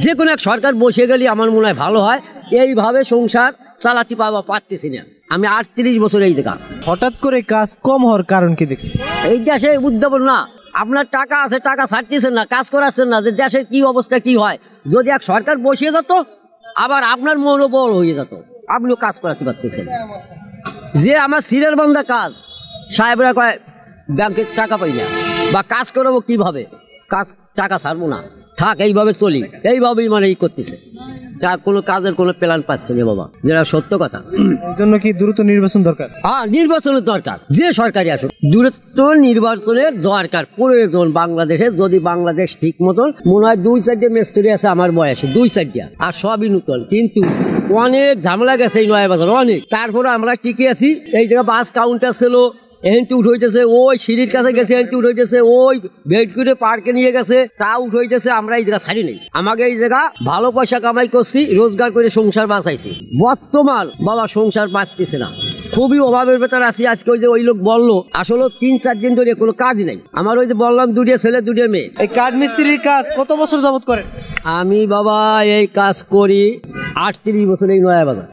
যে কোনো এক সরকার বসে গেলে আমার মনে হয় ভালো হয়। এইভাবে সংসার চালাতে পারতেছি না আমি 38 বছর এই জায়গা। হঠাৎ করে কাজ কম হওয়ার কারণ কি দেখছি? এই দেশে উদ্যাপন না, আপনার টাকা আছে, টাকা ছাড়তেছেন না, কাজ করাচ্ছেন না, যে দেশের কি অবস্থা কি হয়। যদি এক সরকার বসিয়ে যেত, আবার আপনার মনোবল হয়ে যেত, আপনিও কাজ করাতে পারতেছেন। যে আমার সিরিয়াল বান্ধা কাজ, সাহেবরা কয় ব্যাংকে টাকা পাই না, বা কাজ করবো কিভাবে, টাকা ছাড়বো না, থাক এইভাবে চলি, এইভাবেই মানে ই করতেছে। কোনো কাজের কোনো প্ল্যান পাচ্ছে না বাবা, যেটা সত্য কথা। এই জন্য কি দ্রুত নির্বাচন দরকার? হ্যাঁ, নির্বাচনের দরকার, যে সরকারি আসুক, দ্রুত নির্বাচনের দরকার প্রয়োজন বাংলাদেশে। যদি বাংলাদেশ ঠিক মতন, মনে হয় 2-4টে মিস্ত্রি আছে আমার বয়সে, 2-4টা, আর সবই নতুন, কিন্তু অনেক ঝামেলা গেছে এই নয়া বাজার অনেক। তারপরে আমরা টিকে আছি। এই জায়গায় বাস কাউন্টার ছিল, এহেন্টি উঠ হইতেছে, ওই সিঁড়ির কাছে গেছে, এহেন্টি উঠ হইতেছে, ওই বেড করে পার্কে নিয়ে গেছে, তা উঠ হইতেছে। আমরা এই জায়গা ছাড়ি নেই, আমাকে এই জায়গা ভালো পয়সা কামাই করছি, রোজগার করে সংসার বাঁচাইছি। বর্তমান বাবা সংসার বাঁচতেছে না, খুবই অভাবের ভেতর আছি। আজকে ওই যে ওই লোক বললো, আসলে 3-4 দিন ধরে কোনো কাজই নাই আমার। ওই যে বললাম 2টা ছেলে 2টা মেয়ে। এই কাঠ মিস্ত্রির কাজ কত বছর যাবত করেন? আমি বাবা এই কাজ করি 38 বছর এই নয়া বাজার।